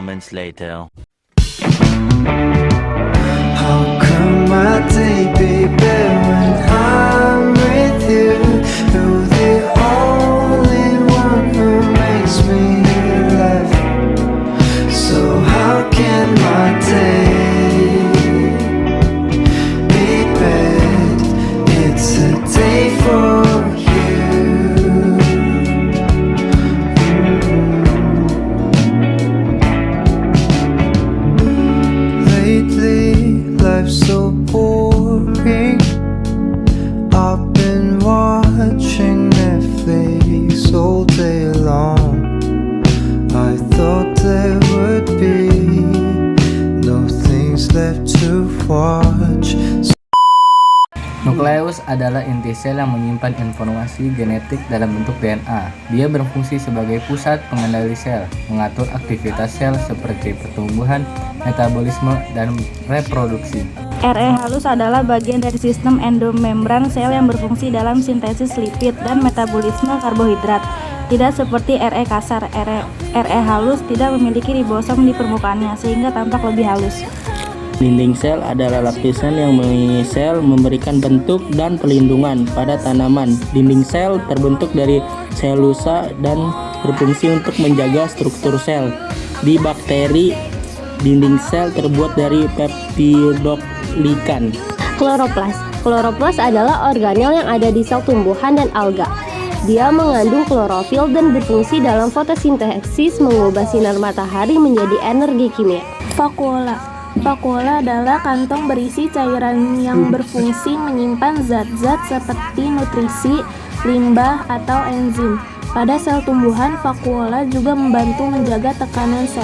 moments later. How come my day be better when I'm with you? You're the only one who makes me laugh. So how can my day be bad? It's a day for you. Lately, life's so boring. I've been watching Netflix all day long. I thought there would be no things left to watch. Nukleus adalah inti sel yang menyimpan informasi genetik dalam bentuk DNA. Dia berfungsi sebagai pusat pengendali sel, mengatur aktivitas sel seperti pertumbuhan, metabolisme, dan reproduksi. RE halus adalah bagian dari sistem endomembran sel yang berfungsi dalam sintesis lipid dan metabolisme karbohidrat. Tidak seperti RE kasar, RE halus tidak memiliki ribosom di permukaannya sehingga tampak lebih halus. Dinding sel adalah lapisan yang mengelilingi sel, memberikan bentuk dan perlindungan pada tanaman. Dinding sel terbentuk dari selulosa dan berfungsi untuk menjaga struktur sel. Di bakteri, dinding sel terbuat dari peptidoglikan. Kloroplas. Kloroplas adalah organel yang ada di sel tumbuhan dan alga. Dia mengandung klorofil dan berfungsi dalam fotosintesis, mengubah sinar matahari menjadi energi kimia. Vakuola. Vakuola adalah kantong berisi cairan yang berfungsi menyimpan zat-zat seperti nutrisi, limbah, atau enzim. Pada sel tumbuhan, vakuola juga membantu menjaga tekanan sel.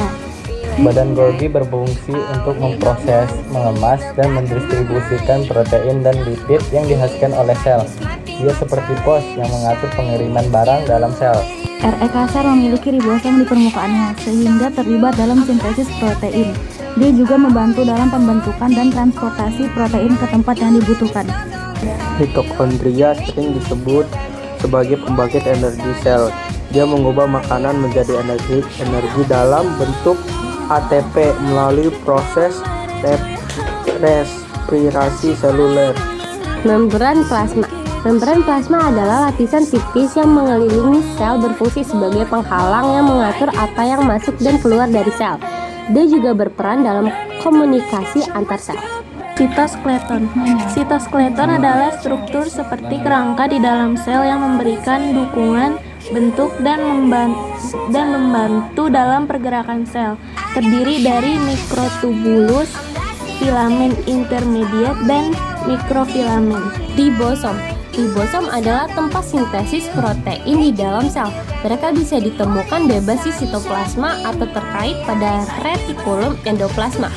Badan Golgi berfungsi untuk memproses, mengemas, dan mendistribusikan protein dan lipid yang dihasilkan oleh sel. Dia seperti pos yang mengatur pengiriman barang dalam sel. RE kasar memiliki ribosom di permukaannya sehingga terlibat dalam sintesis protein. Dia juga membantu dalam pembentukan dan transportasi protein ke tempat yang dibutuhkan. Mitokondria sering disebut sebagai pembangkit energi sel. Dia mengubah makanan menjadi energi dalam bentuk ATP melalui proses respirasi seluler. Membran plasma. Membran plasma adalah lapisan tipis yang mengelilingi sel, berfungsi sebagai penghalang yang mengatur apa yang masuk dan keluar dari sel. Dia juga berperan dalam komunikasi antar sel. Sitoskeleton. Sitoskeleton adalah struktur seperti kerangka di dalam sel yang memberikan dukungan, bentuk, dan membantu dalam pergerakan sel. Terdiri dari mikrotubulus, filamen intermediat, dan mikrofilamen. Ribosom. Ribosom adalah tempat sintesis protein di dalam sel. Mereka bisa ditemukan bebas di sitoplasma atau terkait pada retikulum endoplasma.